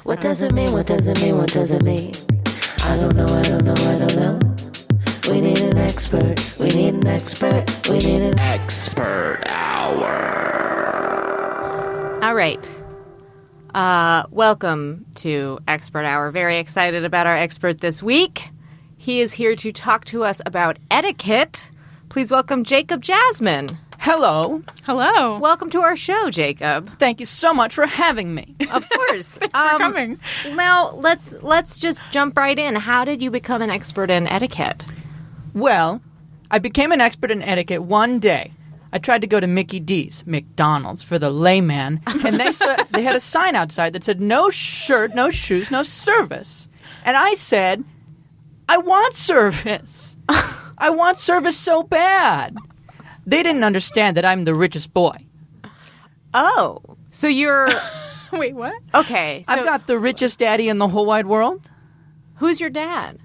What does it mean? What does it mean? What does it mean? I don't know, I don't know, I don't know. We need an expert. We need an expert. We need an expert hour. All right. Welcome to Expert Hour. Very excited about our expert this week. He is here to talk to us about etiquette. Please welcome Jacob Jasmine. Hello. Hello. Welcome to our show, Jacob. Thank you so much for having me. Of course. Thanks for coming. Now, let's just jump right in. How did you become an expert in etiquette? Well, I became an expert in etiquette one day. I tried to go to Mickey D's, McDonald's, for the layman, and they had a sign outside that said, no shirt, no shoes, no service. And I said, I want service. I want service so bad. They didn't understand that I'm the richest boy. Oh, so you're... Wait, what? Okay. So I've got the richest daddy in the whole wide world. Who's your dad?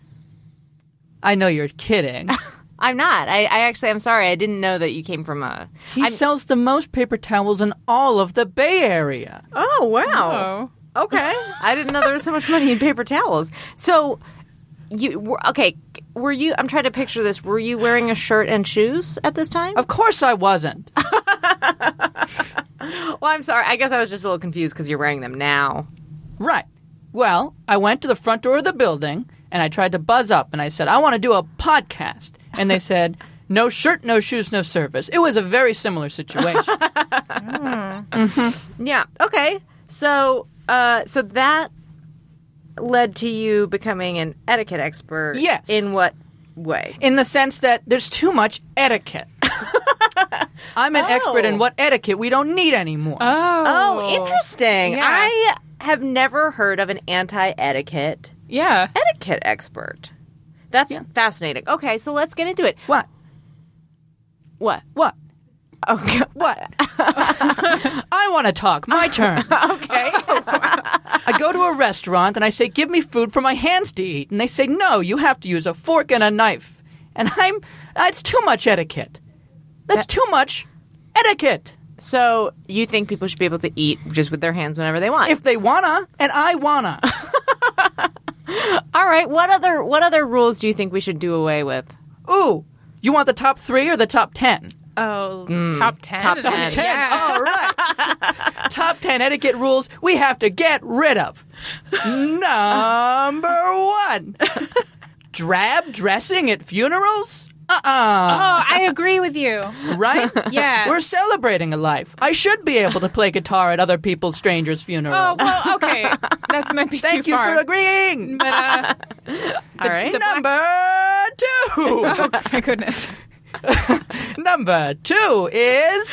I know you're kidding. I'm not. I'm sorry. I didn't know that you came from a... He sells the most paper towels in all of the Bay Area. Oh, wow. Oh. Okay. I didn't know there was so much money in paper towels. So, were you, I'm trying to picture this, were you wearing a shirt and shoes at this time? Of course I wasn't. Well, I'm sorry. I guess I was just a little confused because you're wearing them now. Right. Well, I went to the front door of the building, and I tried to buzz up, and I said, I want to do a podcast. And they said, no shirt, no shoes, no service. It was a very similar situation. Mm-hmm. Yeah. Okay. So that led to you becoming an etiquette expert. Yes. In what way? In the sense that there's too much etiquette. I'm an expert in what etiquette we don't need anymore. Oh, interesting. Yeah. I have never heard of an anti-etiquette etiquette expert. That's fascinating. Okay, so let's get into it. What? What? Okay. What? I want to talk. My turn. Okay. I go to a restaurant and I say, give me food for my hands to eat. And they say, no, you have to use a fork and a knife. And it's too much etiquette. That's too much etiquette. So you think people should be able to eat just with their hands whenever they want? If they wanna, and I wanna. All right. What other rules do you think we should do away with? Ooh, you want the top 3 or the top 10? Oh, top 10? Top 10. Top 10. Yeah. All right. Top 10 etiquette rules we have to get rid of. Number 1. Drab dressing at funerals? Oh, I agree with you. Right? Yeah. We're celebrating a life. I should be able to play guitar at other people's strangers' funerals. Oh, well, okay. That might be Thank too you far. for agreeing. But, All right. Number 2. oh, my goodness. Number 2 is,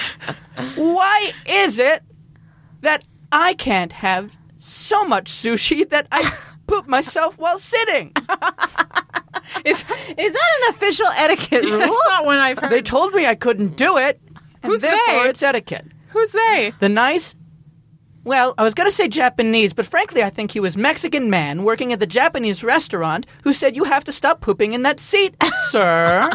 why is it that I can't have so much sushi that I poop myself while sitting? Is that an official etiquette rule? That's not one I've heard. They told me I couldn't do it, and Who's therefore they? it's etiquette. Who's they? The nice... Well, I was going to say Japanese, but frankly I think he was Mexican man working at the Japanese restaurant who said you have to stop pooping in that seat, sir.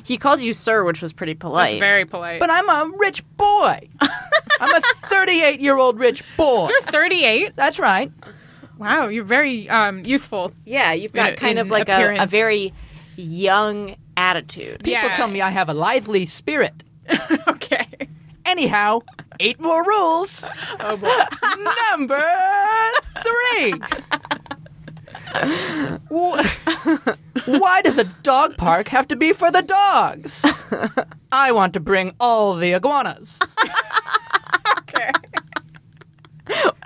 He called you sir, which was pretty polite. That's very polite. But I'm a rich boy. I'm a 38-year-old rich boy. You're 38? That's right. Wow, you're very youthful. Yeah, you've got kind of like a very young attitude. People tell me I have a lively spirit. Okay. Anyhow, 8 more rules. Oh, boy. Number 3. Why does a dog park have to be for the dogs? I want to bring all the iguanas. Okay.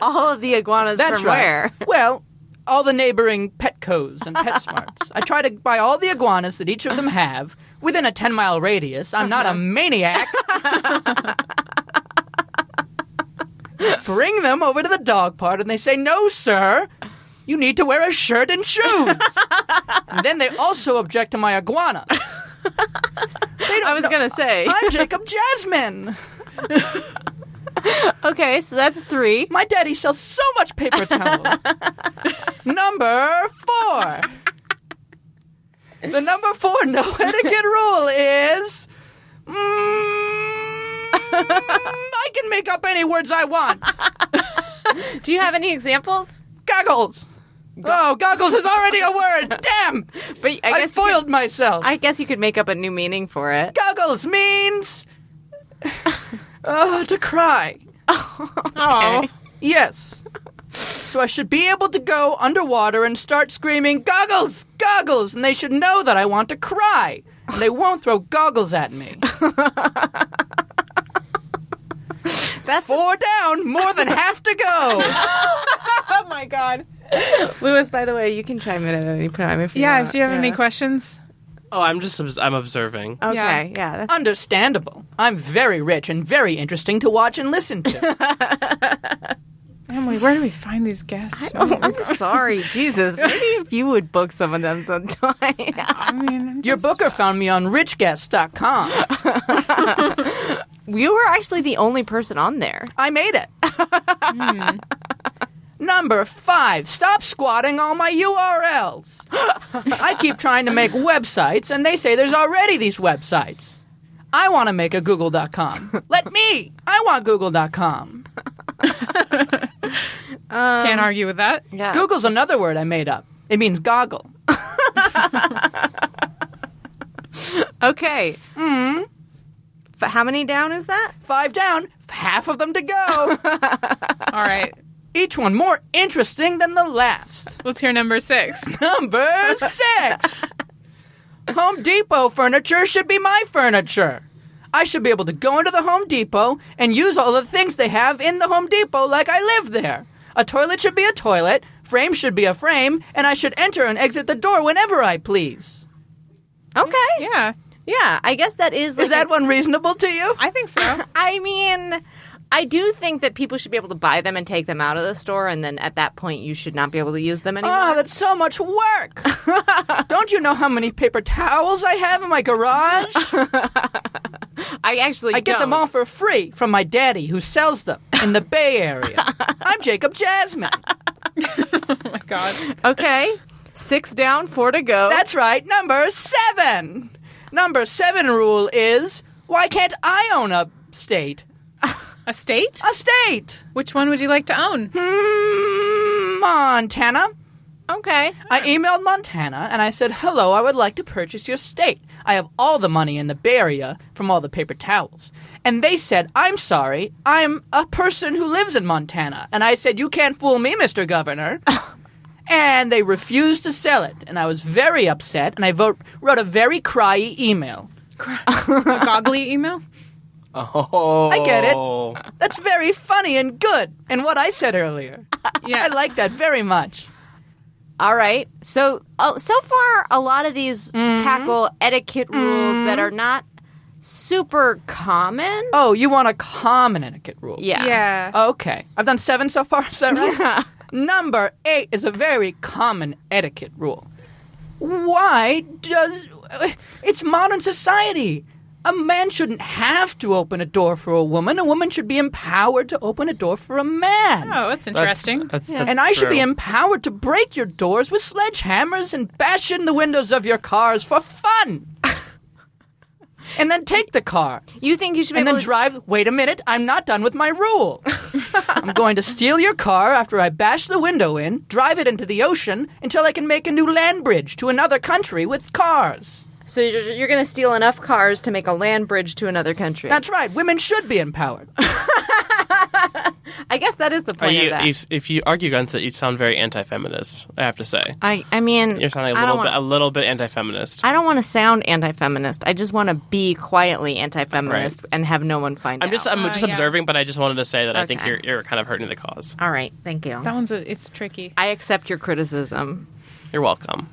All of the iguanas That's from right. where? Well, all the neighboring Petcos and PetSmarts. I try to buy all the iguanas that each of them have within a 10-mile radius. I'm not a maniac. Bring them over to the dog park, and they say, no, sir, you need to wear a shirt and shoes. And then they also object to my iguana. I was going to say. I'm Jacob Jasmine. Okay, so that's 3. My daddy sells so much paper towel. Number 4. The number 4 no etiquette rule is... I can make up any words I want. Do you have any examples? Goggles. Oh, goggles is already a word. Damn. But I foiled myself. I guess you could make up a new meaning for it. Goggles means to cry. Oh. Yes. So I should be able to go underwater and start screaming, goggles, goggles, and they should know that I want to cry. And they won't throw goggles at me. That's 4 down, more than half to go. Oh my God. Louis, by the way, you can chime in at any time if you Yeah. want. Do you have any questions? Oh, I'm observing. Okay, yeah. That's Understandable. I'm very rich and very interesting to watch and listen to. Emily, where do we find these guests? I'm sorry, Jesus. Maybe if you would book some of them sometime. I mean, Your booker found me on richguest.com. You were actually the only person on there. I made it. Number 5, stop squatting all my URLs. I keep trying to make websites, and they say there's already these websites. I want to make a google.com. Let me. I want google.com. can't argue with that. Yeah. Google's another word I made up. It means goggle. Okay. How many down is that? 5 down, half of them to go. All right. Each one more interesting than the last. Let's hear number 6. Number 6. Home Depot furniture should be my furniture. I should be able to go into the Home Depot and use all the things they have in the Home Depot like I live there. A toilet should be a toilet, frame should be a frame, and I should enter and exit the door whenever I please. Okay. Yeah, Yeah, I guess that is... Is that one reasonable to you? I think so. I mean, I do think that people should be able to buy them and take them out of the store, and then at that point you should not be able to use them anymore. Oh, that's so much work. Don't you know how many paper towels I have in my garage? I actually I get them all for free from my daddy who sells them in the Bay Area. I'm Jacob Jasmine. Oh my God. Okay. 6 down, 4 to go. That's right, number 7. Number 7 rule is, why can't I own a state? A state? A state! Which one would you like to own? Montana. Okay. I emailed Montana and I said, hello, I would like to purchase your state. I have all the money in the Bay Area from all the paper towels. And they said, I'm sorry, I'm a person who lives in Montana. And I said, you can't fool me, Mr. Governor. And they refused to sell it. And I was very upset, and I wrote a very cryy email. A goggly email? Oh. I get it. That's very funny and good. And what I said earlier. Yeah. I like that very much. All right. So far, a lot of these tackle etiquette rules that are not super common. Oh, you want a common etiquette rule? Yeah. Yeah. Okay. I've done 7 so far, is that right? Yeah. Number 8 is a very common etiquette rule. Why does... It's modern society. A man shouldn't have to open a door for a woman. A woman should be empowered to open a door for a man. Oh, that's interesting. That's And I should be true. empowered to break your doors with sledgehammers and bash in the windows of your cars for fun. And then take the car. You think you should be And able then to... drive. Wait a minute, I'm not done with my rule. I'm going to steal your car after I bash the window in, drive it into the ocean until I can make a new land bridge to another country with cars. So you're going to steal enough cars to make a land bridge to another country. That's right. Women should be empowered. I guess that is the point of that. If you argue against it, you sound very anti-feminist. I have to say, I mean... you're sounding I don't a little bit anti-feminist. I don't want to sound anti-feminist. I just want to be quietly anti-feminist Right. and have no one find I'm out. just yeah. observing, but I just wanted to say that I think Okay. you're kind of hurting the cause. All right. Thank you. That one's it's tricky. I accept your criticism. You're welcome.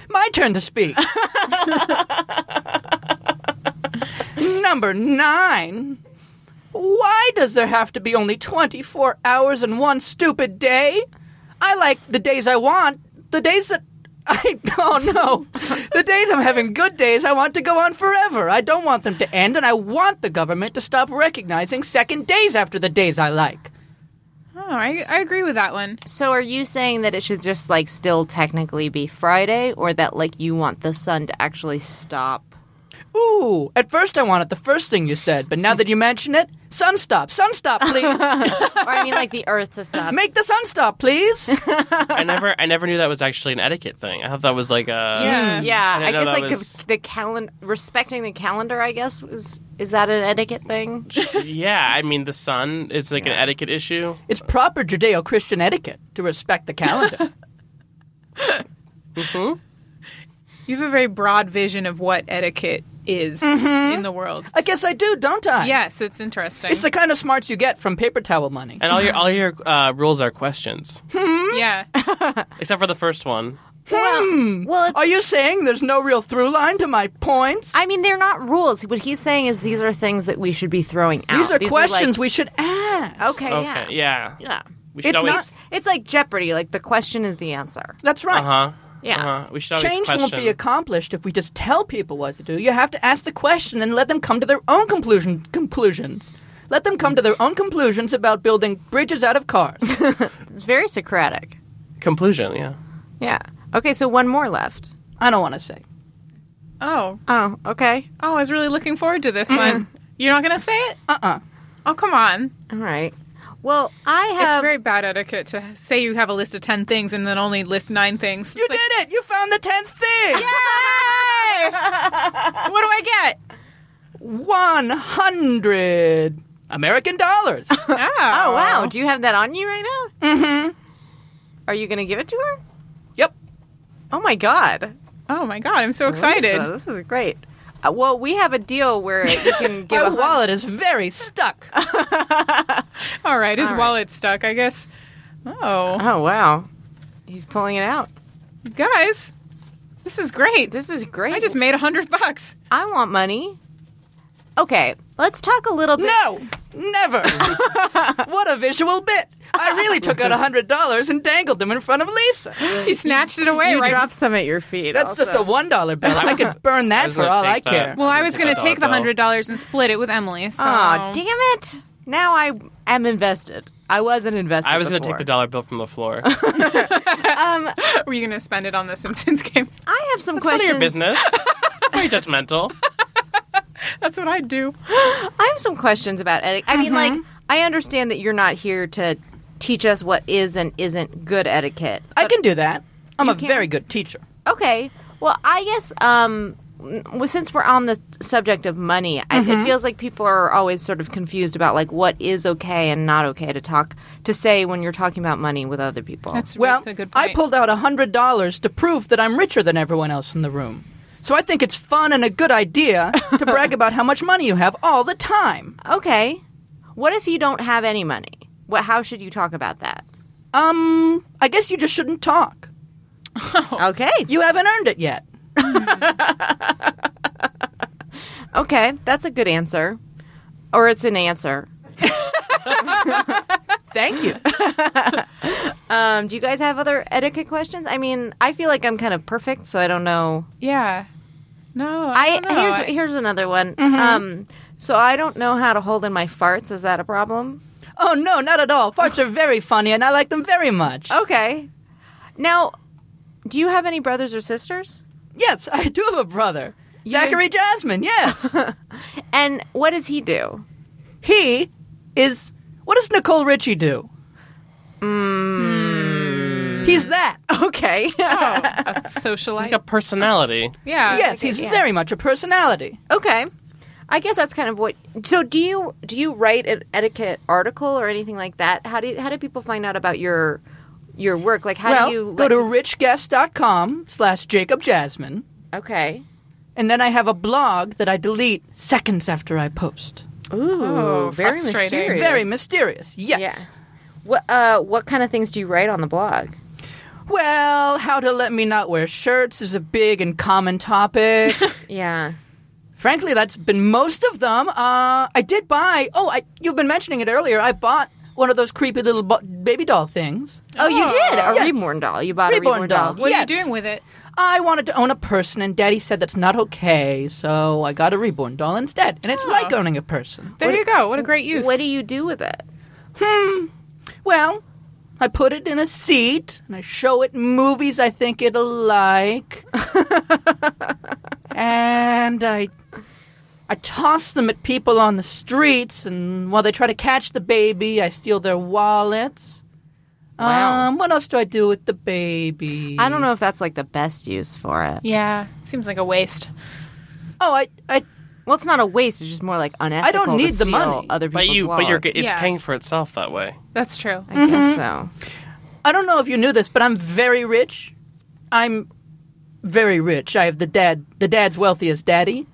My turn to speak. Number 9. Why does there have to be only 24 hours in one stupid day? I like the days I want. The days that the days I'm having good days, I want to go on forever. I don't want them to end, and I want the government to stop recognizing second days after the days I like. Oh, I agree with that one. So are you saying that it should just, like, still technically be Friday, or that, like, you want the sun to actually stop? Ooh, at first I wanted the first thing you said, but now that you mention it, sun stop, please. Or I mean, like the Earth to stop. Make the sun stop, please. I never knew that was actually an etiquette thing. I thought that was like a Yeah. Yeah, I didn't know guess that like was- the calendar, respecting the calendar. I guess is that an etiquette thing? Yeah, I mean the sun is like an etiquette issue. It's proper Judeo-Christian etiquette to respect the calendar. You have a very broad vision of what etiquette is in the world. I guess I do, don't I? Yes, it's interesting. It's the kind of smarts you get from paper towel money. And all your rules are questions, yeah. except for the first one. Well, it's, Are you saying there's no real through line to my points? I mean, they're not rules. What he's saying is these are things that we should be throwing out. These are like- questions we should ask. okay, Okay, yeah. yeah. We should It's always. not- It's like Jeopardy. Like the question is the answer. That's right. Yeah. We should always Change question. won't be accomplished if we just tell people what to do. You have to ask the question and let them come to their own conclusions. Let them come to their own conclusions about building bridges out of cars. It's very Socratic. Conclusion. Yeah. Yeah. Okay, so one more left. I don't want to say. Oh. Oh, okay. Oh, I was really looking forward to this one. You're not going to say it? Uh-uh. Oh, come on. All right. Well, I have. It's very bad etiquette to say you have a list of 10 things and then only list 9 things. You did it! You found the 10th thing! Yay! What do I get? 100 American dollars. Oh, wow. Do you have that on you right now? Mm-hmm. Are you going to give it to her? Yep. Oh, my God. Oh, my God. I'm so excited. Lisa, this is great. Well, we have a deal where you can give My a wallet is very stuck. All right. His All right. wallet's stuck, I guess. Oh. Oh, wow. He's pulling it out. Guys, this is great. This is great. I just made $100. I want money. Okay, let's talk a little bit. No! Never! What a visual bit! I really took out $100 and dangled them in front of Lisa. He snatched it away, You right? dropped some at your feet. That's also. just a $1 bill. I could burn that was for gonna all I take that. care. Well, I was going to take the $100 bill. $100 and split it with Emily. So. Aw, damn it. Now I am invested. I wasn't invested I was going to before. take the dollar bill from the floor. Were you going to spend it on the Simpsons game? I have some It's none of questions. your business. Very judgmental. That's what I'd do. I have some questions about etiquette. I mean, like, I understand that you're not here to teach us what is and isn't good etiquette. I can do that. I'm a can? very good teacher. Okay. Well, I guess since we're on the subject of money, it feels like people are always sort of confused about like what is okay and not okay to say when you're talking about money with other people. That's Well, a good point. I pulled out $100 to prove that I'm richer than everyone else in the room. So I think it's fun and a good idea to brag about how much money you have all the time. Okay. What if you don't have any money? How should you talk about that? I guess you just shouldn't talk. Okay. You haven't earned it yet. Okay. That's a good answer. Or it's an answer. Thank you. Do you guys have other etiquette questions? I mean, I feel like I'm kind of perfect, so I don't know. Yeah. No, I don't know. Here's another one. So I don't know how to hold in my farts. Is that a problem? Oh, no, not at all. Farts are very funny, and I like them very much. Okay. Now, do you have any brothers or sisters? Yes, I do have a brother. Zachary Jasmine, yes. And what does he do? He is... What does Nicole Richie do? He's that. Okay. A socialite. Like a personality. Yeah. Yes, he's very much a personality. Okay. I guess that's kind of what. So do you write an etiquette article or anything like that? How do people find out about your work? Like how do you go to richguest.com/Jacob Jasmine, Okay. and then I have a blog that I delete seconds after I post. Ooh, Oh, very frustrating. mysterious. Very mysterious. Yes. Yeah. What kind of things do you write on the blog? Well, how to let me not wear shirts is a big and common topic. Yeah. Frankly, that's been most of them. I did buy... you've been mentioning it earlier. I bought one of those creepy little baby doll things. Oh, you did a Yes. reborn doll. You bought a Reborn reborn doll. doll. What are you Yes. doing with it? I wanted to own a person, and Daddy said that's not okay, so I got a reborn doll instead. And it's like owning a person. There you go. What a great use. What do you do with it? Well, I put it in a seat, and I show it movies I think it'll like. And I I toss them at people on the streets, and while they try to catch the baby, I steal their wallets. Wow. What else do I do with the baby? I don't know if that's like the best use for it. Yeah, seems like a waste. Oh, I Well, it's not a waste. It's just more like unethical. I don't need to the steal money. Other But people's wallets. it's Yeah. paying for itself that way. That's true. I guess so. I don't know if you knew this, but I'm very rich. I'm very rich. I have the dad's wealthiest daddy.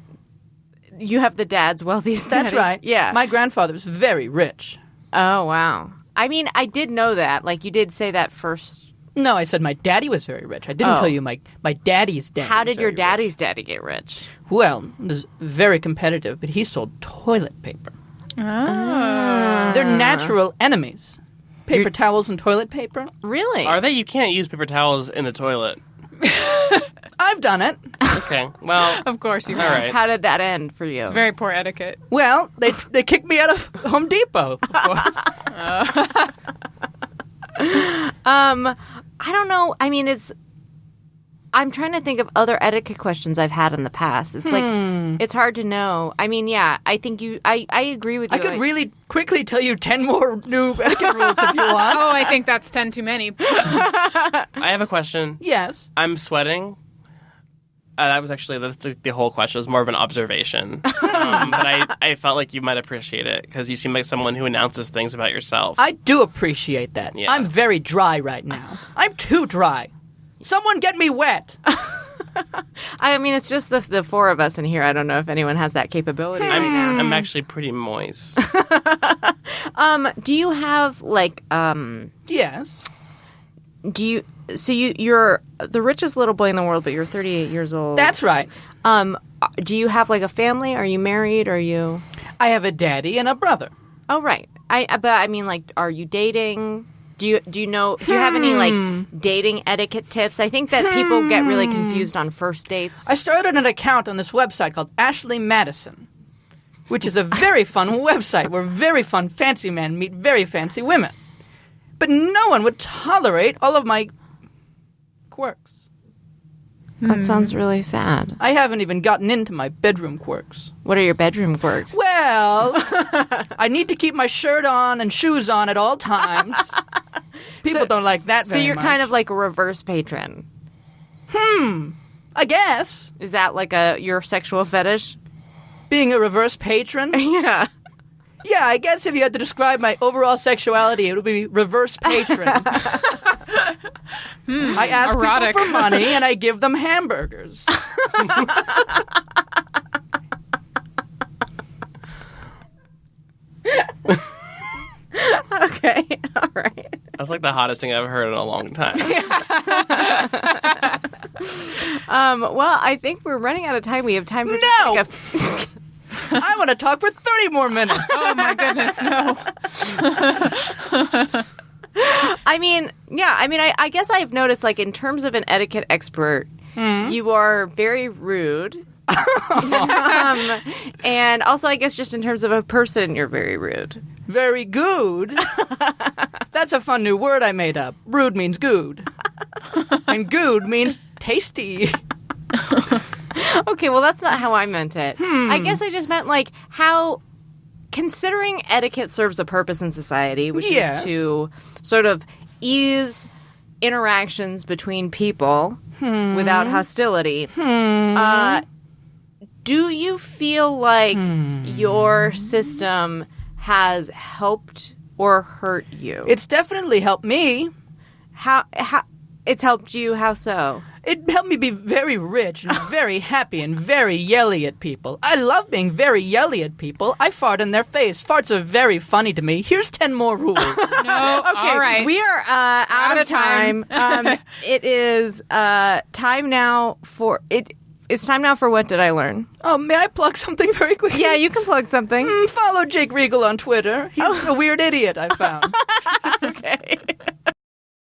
You have the dad's wealthiest. That's daddy. right. Yeah. My grandfather's very rich. Oh wow. I mean, I did know that. Like you did say that first. No, I said my daddy was very rich. I didn't Oh. tell you my daddy's daddy. How was did your very daddy's daddy get rich? rich. Well, it was very competitive, but he sold toilet paper. They're natural enemies. Paper towels and toilet paper. Really? Are they? You can't use paper towels in the toilet. I've done it. Okay, well, Of course you all have. right. How did that end for you? It's very poor etiquette. Well, they kicked me out of Home Depot, of course. I don't know. I mean, I'm trying to think of other etiquette questions I've had in the past. It's like it's hard to know. I mean, yeah, I think I agree with you. I could really quickly tell you 10 more new etiquette rules if you want. Oh, I think that's 10 too many. I have a question. Yes. I'm sweating. That's like the whole question. It was more of an observation. But I felt like you might appreciate it because you seem like someone who announces things about yourself. I do appreciate that. Yeah. I'm very dry right now. I'm too dry. Someone get me wet. I mean, it's just the four of us in here. I don't know if anyone has that capability right now. I'm actually pretty moist. Do you have like Yes. you're the richest little boy in the world, but you're 38 years old. That's right. Do you have like a family? Are you married? Are you? I have a daddy and a brother. Oh, right. But I mean, like, are you dating? Do you have any like dating etiquette tips? I think that people get really confused on first dates. I started an account on this website called Ashley Madison, which is a very fun website where very fun fancy men meet very fancy women. But no one would tolerate all of my quirks. That sounds really sad. I haven't even gotten into my bedroom quirks. What are your bedroom quirks? Well, I need to keep my shirt on and shoes on at all times. People don't like that So very you're much. kind of like a reverse patron. I guess. Is that like your sexual fetish? Being a reverse patron? Yeah. Yeah, I guess if you had to describe my overall sexuality, it would be reverse patron. I ask erotic. people for money and I give them hamburgers. Okay. All right. That's like the hottest thing I've heard in a long time. Well, I think we're running out of time. We have time for No! just like I want to talk for 30 more minutes. Oh my goodness, no. I mean, yeah. I mean, I guess I've noticed, like, in terms of an etiquette expert, you are very rude. And also, I guess, just in terms of a person, you're very rude. Very good. That's a fun new word I made up. Rude means good. And good means tasty. Okay, well, that's not how I meant it. I guess I just meant, like, how considering etiquette serves a purpose in society, which Yes. is to sort of ease interactions between people without hostility. Do you feel like your system has helped or hurt you? It's definitely helped me. How it's helped you? How so? It helped me be very rich and very happy and very yelly at people. I love being very yelly at people. I fart in their face. Farts are very funny to me. Here's 10 more rules. No, all right. We are out of time. It is time now for it. It's time now for What Did I Learn? Oh, may I plug something very quickly? Yeah, you can plug something. Follow Jake Regal on Twitter. He's a weird idiot, I found. Okay.